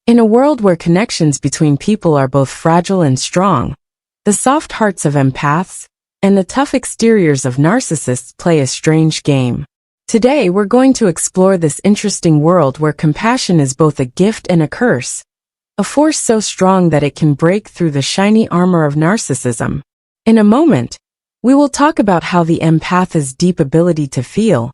In a world where connections between people are both fragile and strong, the soft hearts of empaths and the tough exteriors of narcissists play a strange game. Today we're going to explore this interesting world where compassion is both a gift and a curse, a force so strong that it can break through the shiny armor of narcissism. In a moment, we will talk about how the empath's deep ability to feel,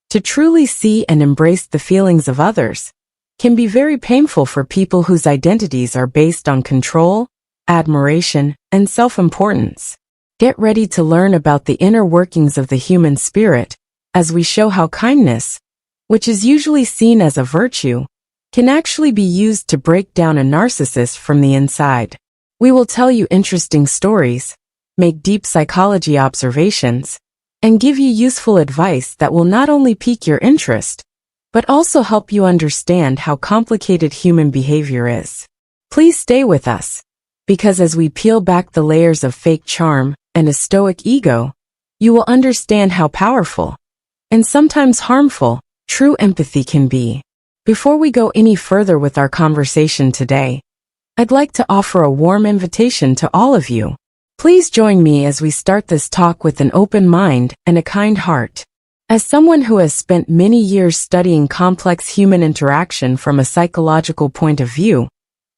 to truly see and embrace the feelings of others, can be very painful for people whose identities are based on control, admiration, and self-importance. Get ready to learn about the inner workings of the human spirit, as we show how kindness, which is usually seen as a virtue, can actually be used to break down a narcissist from the inside. We will tell you interesting stories, make deep psychology observations, and give you useful advice that will not only pique your interest, but also help you understand how complicated human behavior is. Please stay with us, because as we peel back the layers of fake charm and a stoic ego, you will understand how powerful, and sometimes harmful, true empathy can be. Before we go any further with our conversation today, I'd like to offer a warm invitation to all of you. Please join me as we start this talk with an open mind and a kind heart. As someone who has spent many years studying complex human interaction from a psychological point of view,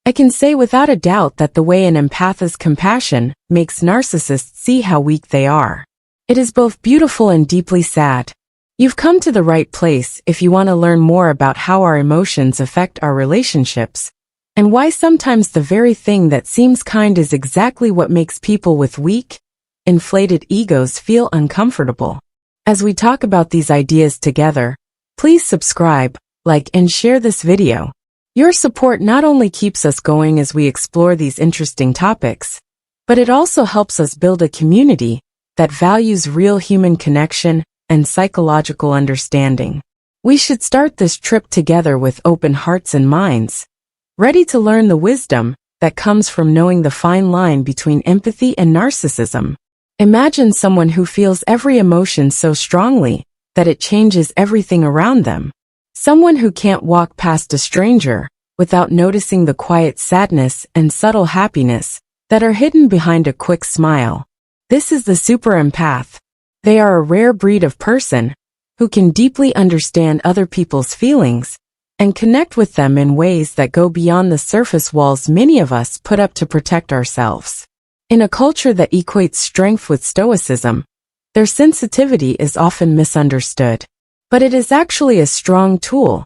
I can say without a doubt that the way an empath's compassion makes narcissists see how weak they are. It is both beautiful and deeply sad. You've come to the right place if you want to learn more about how our emotions affect our relationships, and why sometimes the very thing that seems kind is exactly what makes people with weak, inflated egos feel uncomfortable. As we talk about these ideas together, please subscribe, like, and share this video. Your support not only keeps us going as we explore these interesting topics, but it also helps us build a community that values real human connection and psychological understanding. We should start this trip together with open hearts and minds, ready to learn the wisdom that comes from knowing the fine line between empathy and narcissism. Imagine someone who feels every emotion so strongly that it changes everything around them. Someone who can't walk past a stranger without noticing the quiet sadness and subtle happiness that are hidden behind a quick smile. This is the super empath. They are a rare breed of person who can deeply understand other people's feelings and connect with them in ways that go beyond the surface walls many of us put up to protect ourselves. In a culture that equates strength with stoicism, their sensitivity is often misunderstood. But it is actually a strong tool,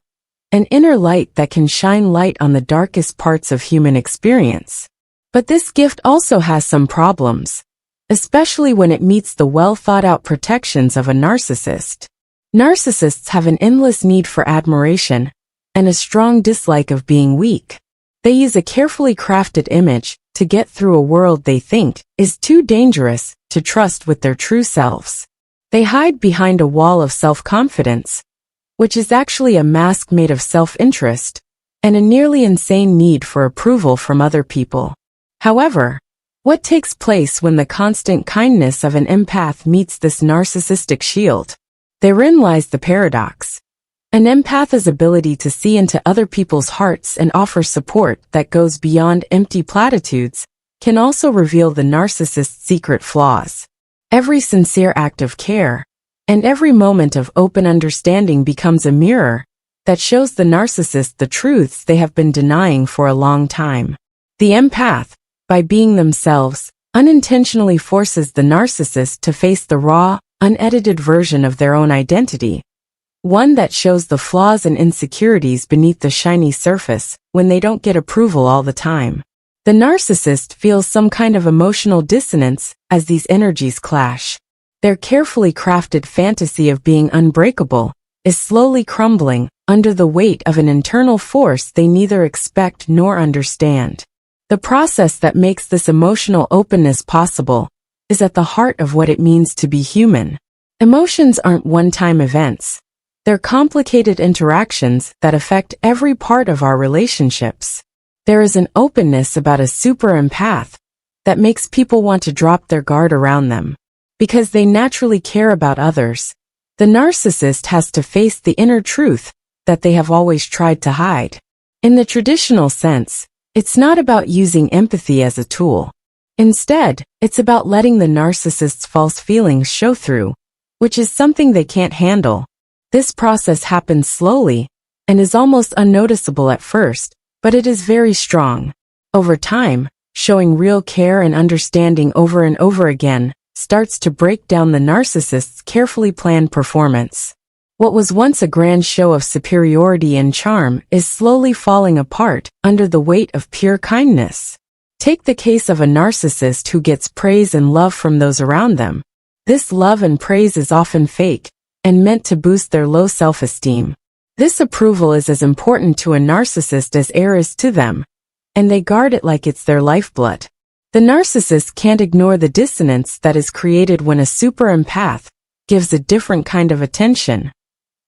an inner light that can shine light on the darkest parts of human experience. But this gift also has some problems, especially when it meets the well-thought-out protections of a narcissist. Narcissists have an endless need for admiration and a strong dislike of being weak. They use a carefully crafted image to get through a world they think is too dangerous to trust with their true selves. They hide behind a wall of self-confidence, which is actually a mask made of self-interest and a nearly insane need for approval from other people. However, what takes place when the constant kindness of an empath meets this narcissistic shield? Therein lies the paradox. An empath's ability to see into other people's hearts and offer support that goes beyond empty platitudes can also reveal the narcissist's secret flaws. Every sincere act of care and every moment of open understanding becomes a mirror that shows the narcissist the truths they have been denying for a long time. The empath, by being themselves, unintentionally forces the narcissist to face the raw, unedited version of their own identity, one that shows the flaws and insecurities beneath the shiny surface when they don't get approval all the time. The narcissist feels some kind of emotional dissonance as these energies clash. Their carefully crafted fantasy of being unbreakable is slowly crumbling under the weight of an internal force they neither expect nor understand. The process that makes this emotional openness possible is at the heart of what it means to be human. Emotions aren't one-time events. They're complicated interactions that affect every part of our relationships. There is an openness about a super empath that makes people want to drop their guard around them. Because they naturally care about others, the narcissist has to face the inner truth that they have always tried to hide. In the traditional sense, it's not about using empathy as a tool. Instead, it's about letting the narcissist's false feelings show through, which is something they can't handle. This process happens slowly and is almost unnoticeable at first, but it is very strong. Over time, showing real care and understanding over and over again starts to break down the narcissist's carefully planned performance. What was once a grand show of superiority and charm is slowly falling apart under the weight of pure kindness. Take the case of a narcissist who gets praise and love from those around them. This love and praise is often fake and meant to boost their low self-esteem. This approval is as important to a narcissist as air is to them, and they guard it like it's their lifeblood. The narcissist can't ignore the dissonance that is created when a super empath gives a different kind of attention,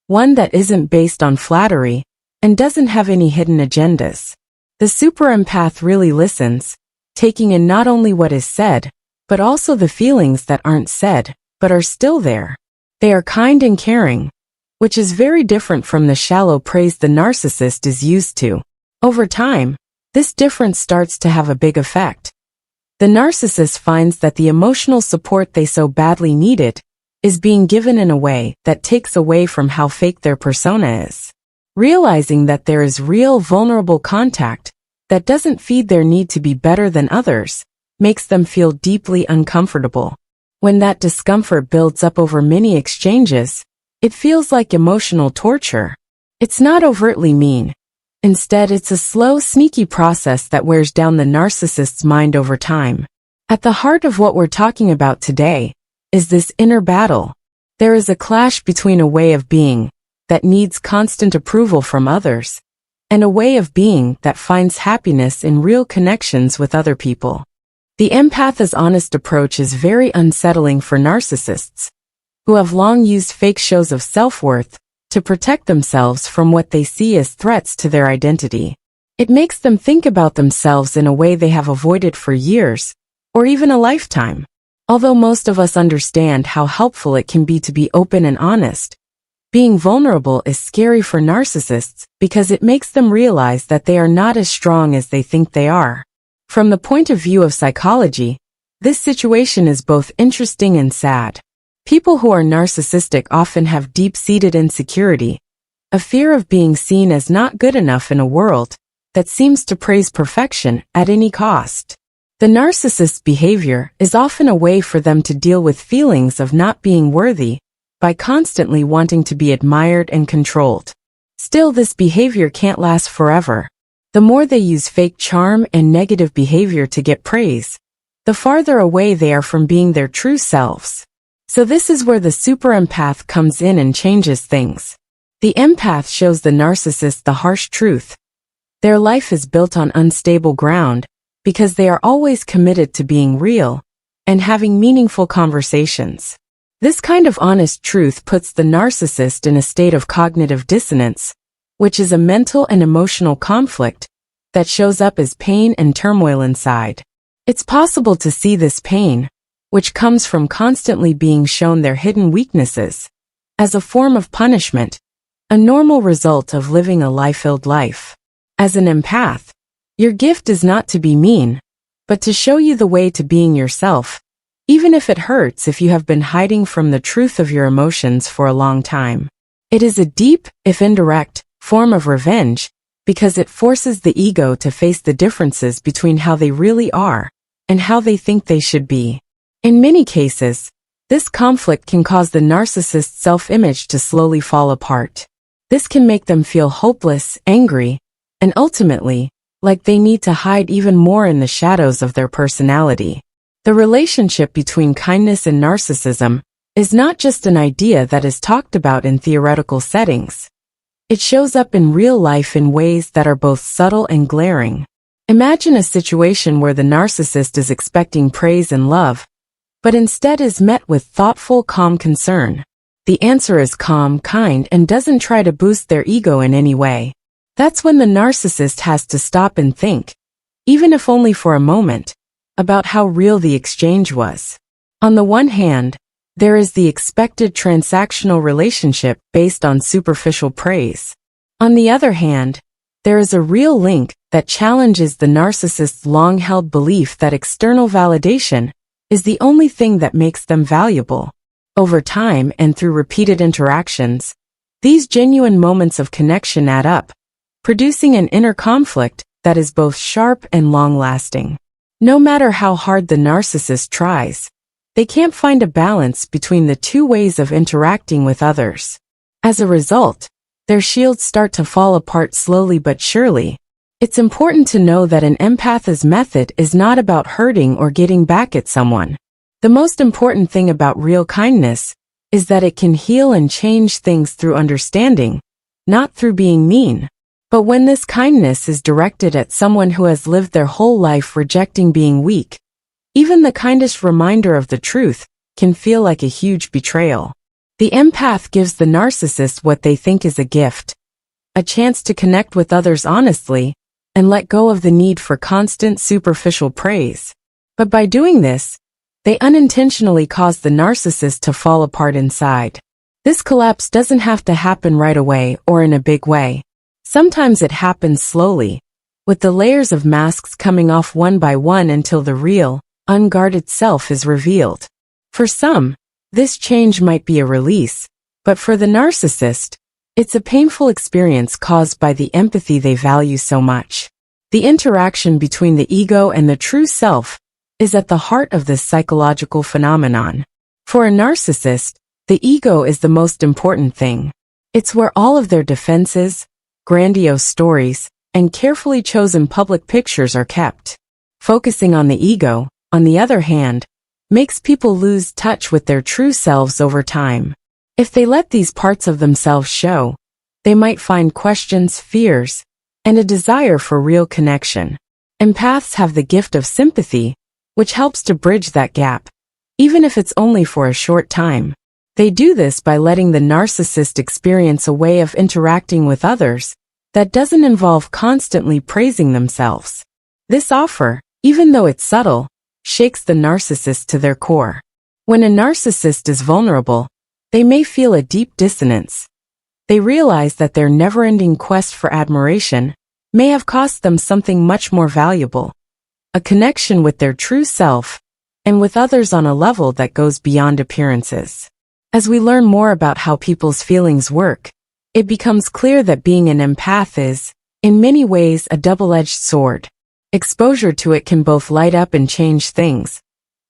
one that isn't based on flattery and doesn't have any hidden agendas. The super empath really listens, taking in not only what is said, but also the feelings that aren't said, but are still there. They are kind and caring, which is very different from the shallow praise the narcissist is used to. Over time, this difference starts to have a big effect. The narcissist finds that the emotional support they so badly needed is being given in a way that takes away from how fake their persona is. Realizing that there is real vulnerable contact that doesn't feed their need to be better than others makes them feel deeply uncomfortable. When that discomfort builds up over many exchanges, it feels like emotional torture. It's not overtly mean. Instead, it's a slow, sneaky process that wears down the narcissist's mind over time. At the heart of what we're talking about today is this inner battle. There is a clash between a way of being that needs constant approval from others and a way of being that finds happiness in real connections with other people. The empath's honest approach is very unsettling for narcissists, who have long used fake shows of self-worth to protect themselves from what they see as threats to their identity. It makes them think about themselves in a way they have avoided for years, or even a lifetime. Although most of us understand how helpful it can be to be open and honest, being vulnerable is scary for narcissists because it makes them realize that they are not as strong as they think they are. From the point of view of psychology, this situation is both interesting and sad. People who are narcissistic often have deep-seated insecurity, a fear of being seen as not good enough in a world that seems to praise perfection at any cost. The narcissist's behavior is often a way for them to deal with feelings of not being worthy by constantly wanting to be admired and controlled. Still, this behavior can't last forever. The more they use fake charm and negative behavior to get praise, the farther away they are from being their true selves. So this is where the super empath comes in and changes things. The empath shows the narcissist the harsh truth. Their life is built on unstable ground because they are always committed to being real and having meaningful conversations. This kind of honest truth puts the narcissist in a state of cognitive dissonance, which is a mental and emotional conflict that shows up as pain and turmoil inside. It's possible to see this pain, which comes from constantly being shown their hidden weaknesses, as a form of punishment, a normal result of living a lie-filled life. As an empath, your gift is not to be mean, but to show you the way to being yourself, even if it hurts if you have been hiding from the truth of your emotions for a long time. It is a deep, if indirect, form of revenge, because it forces the ego to face the differences between how they really are and how they think they should be. In many cases, this conflict can cause the narcissist's self-image to slowly fall apart. This can make them feel hopeless, angry, and ultimately, like they need to hide even more in the shadows of their personality. The relationship between kindness and narcissism is not just an idea that is talked about in theoretical settings. It shows up in real life in ways that are both subtle and glaring. Imagine a situation where the narcissist is expecting praise and love, but instead is met with thoughtful, calm concern. The answer is calm, kind, and doesn't try to boost their ego in any way. That's when the narcissist has to stop and think, even if only for a moment, about how real the exchange was. On the one hand, there is the expected transactional relationship based on superficial praise. On the other hand, there is a real link that challenges the narcissist's long-held belief that external validation is the only thing that makes them valuable. Over time and through repeated interactions, these genuine moments of connection add up, producing an inner conflict that is both sharp and long-lasting. No matter how hard the narcissist tries, they can't find a balance between the two ways of interacting with others. As a result, their shields start to fall apart slowly but surely. It's important to know that an empath's method is not about hurting or getting back at someone. The most important thing about real kindness is that it can heal and change things through understanding, not through being mean. But when this kindness is directed at someone who has lived their whole life rejecting being weak, even the kindest reminder of the truth can feel like a huge betrayal. The empath gives the narcissist what they think is a gift, a chance to connect with others honestly, and let go of the need for constant superficial praise. But by doing this, they unintentionally cause the narcissist to fall apart inside. This collapse doesn't have to happen right away or in a big way. Sometimes it happens slowly, with the layers of masks coming off one by one until the real, unguarded self is revealed. For some, this change might be a release, but for the narcissist, it's a painful experience caused by the empathy they value so much. The interaction between the ego and the true self is at the heart of this psychological phenomenon. For a narcissist, the ego is the most important thing. It's where all of their defenses, grandiose stories, and carefully chosen public pictures are kept. Focusing on the ego, on the other hand, makes people lose touch with their true selves over time. If they let these parts of themselves show, they might find questions, fears, and a desire for real connection. Empaths have the gift of sympathy, which helps to bridge that gap, even if it's only for a short time. They do this by letting the narcissist experience a way of interacting with others that doesn't involve constantly praising themselves. This offer, even though it's subtle, shakes the narcissist to their core. When a narcissist is vulnerable, they may feel a deep dissonance. They realize that their never-ending quest for admiration may have cost them something much more valuable, a connection with their true self, and with others on a level that goes beyond appearances. As we learn more about how people's feelings work, it becomes clear that being an empath is, in many ways, a double-edged sword. Exposure to it can both light up and change things,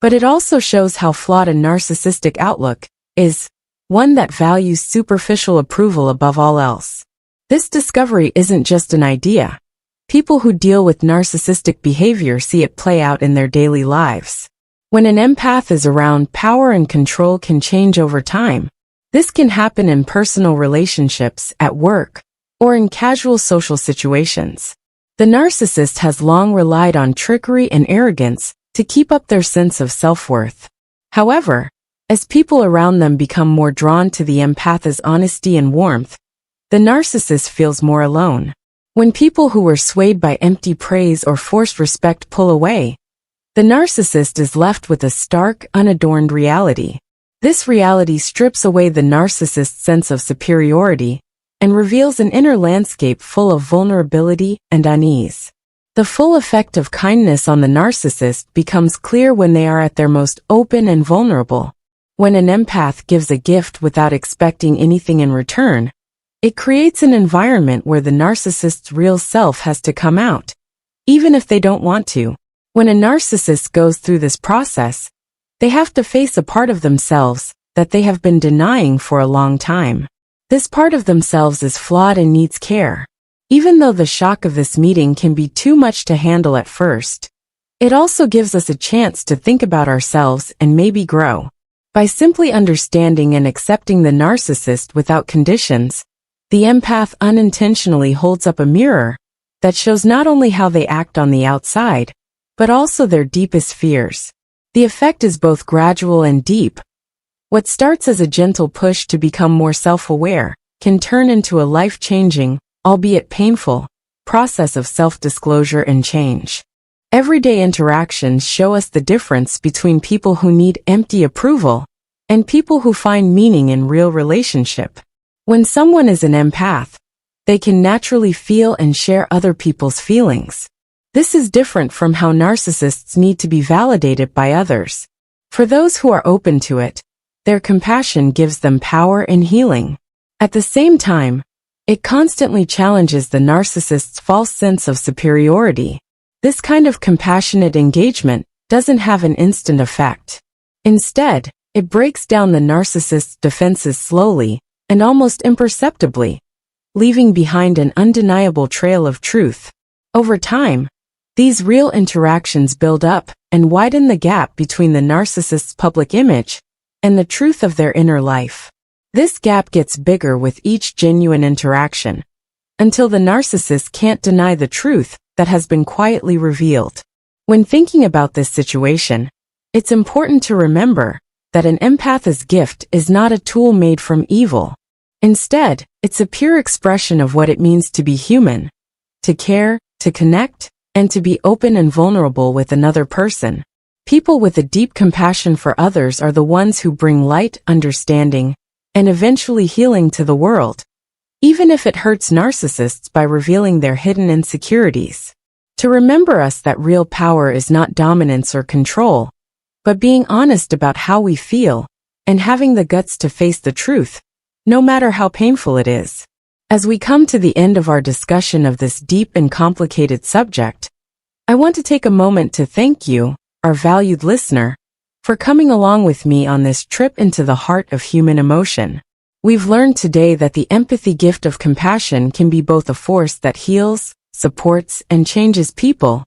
but it also shows how flawed a narcissistic outlook is, one that values superficial approval above all else. This discovery isn't just an idea. People who deal with narcissistic behavior see it play out in their daily lives. When an empath is around, power and control can change over time. This can happen in personal relationships, at work, or in casual social situations. The narcissist has long relied on trickery and arrogance to keep up their sense of self-worth. However, as people around them become more drawn to the empath's honesty and warmth, the narcissist feels more alone. When people who were swayed by empty praise or forced respect pull away, the narcissist is left with a stark, unadorned reality. This reality strips away the narcissist's sense of superiority and reveals an inner landscape full of vulnerability and unease. The full effect of kindness on the narcissist becomes clear when they are at their most open and vulnerable. When an empath gives a gift without expecting anything in return, it creates an environment where the narcissist's real self has to come out, even if they don't want to. When a narcissist goes through this process, they have to face a part of themselves that they have been denying for a long time. This part of themselves is flawed and needs care. Even though the shock of this meeting can be too much to handle at first, it also gives us a chance to think about ourselves and maybe grow. By simply understanding and accepting the narcissist without conditions, the empath unintentionally holds up a mirror that shows not only how they act on the outside, but also their deepest fears. The effect is both gradual and deep. What starts as a gentle push to become more self-aware can turn into a life-changing, albeit painful, process of self-disclosure and change. Everyday interactions show us the difference between people who need empty approval and people who find meaning in real relationship. When someone is an empath, They can naturally feel and share other people's feelings. This is different from how narcissists need to be validated by others. For those who are open to it, their compassion gives them power and healing. At the same time, it constantly challenges the narcissist's false sense of superiority. This kind of compassionate engagement doesn't have an instant effect. Instead, it breaks down the narcissist's defenses slowly and almost imperceptibly, leaving behind an undeniable trail of truth. Over time, these real interactions build up and widen the gap between the narcissist's public image and the truth of their inner life. This gap gets bigger with each genuine interaction, until the narcissist can't deny the truth that has been quietly revealed. When thinking about this situation, it's important to remember that an empath's gift is not a tool made from evil. Instead, it's a pure expression of what it means to be human, to care, to connect, and to be open and vulnerable with another person. People with a deep compassion for others are the ones who bring light, understanding, and eventually healing to the world, even if it hurts narcissists by revealing their hidden insecurities. To remember us that real power is not dominance or control, but being honest about how we feel, and having the guts to face the truth, no matter how painful it is. As we come to the end of our discussion of this deep and complicated subject, I want to take a moment to thank you, our valued listener, for coming along with me on this trip into the heart of human emotion. We've learned today that the empathy gift of compassion can be both a force that heals, supports, and changes people,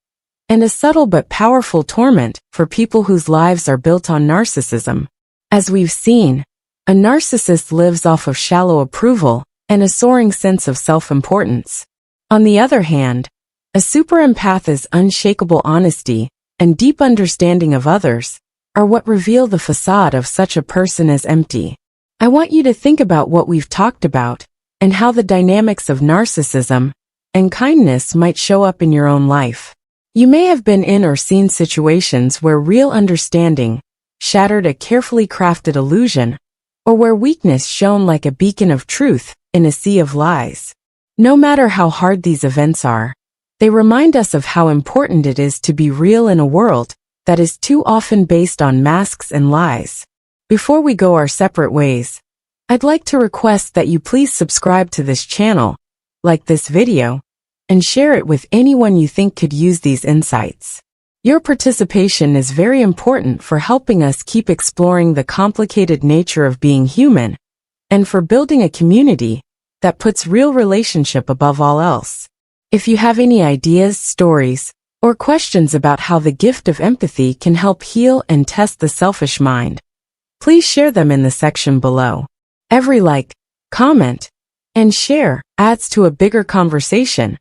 and a subtle but powerful torment for people whose lives are built on narcissism. As we've seen, a narcissist lives off of shallow approval and a soaring sense of self-importance. On the other hand, a super empath's unshakable honesty and deep understanding of others are what reveal the facade of such a person as empty. I want you to think about what we've talked about and how the dynamics of narcissism and kindness might show up in your own life. You may have been in or seen situations where real understanding shattered a carefully crafted illusion, or where weakness shone like a beacon of truth in a sea of lies. No matter how hard these events are, they remind us of how important it is to be real in a world that is too often based on masks and lies. Before we go our separate ways, I'd like to request that you please subscribe to this channel, like this video, and share it with anyone you think could use these insights. Your participation is very important for helping us keep exploring the complicated nature of being human, and for building a community that puts real relationship above all else. If you have any ideas, stories, or questions about how the gift of empathy can help heal and test the selfish mind, please share them in the section below. Every like, comment, and share adds to a bigger conversation,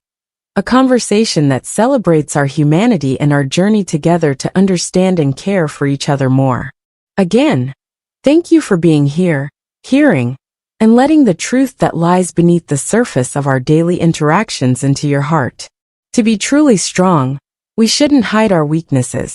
a conversation that celebrates our humanity and our journey together to understand and care for each other more. Again, thank you for being here, hearing, and letting the truth that lies beneath the surface of our daily interactions into your heart. To be truly strong, we shouldn't hide our weaknesses.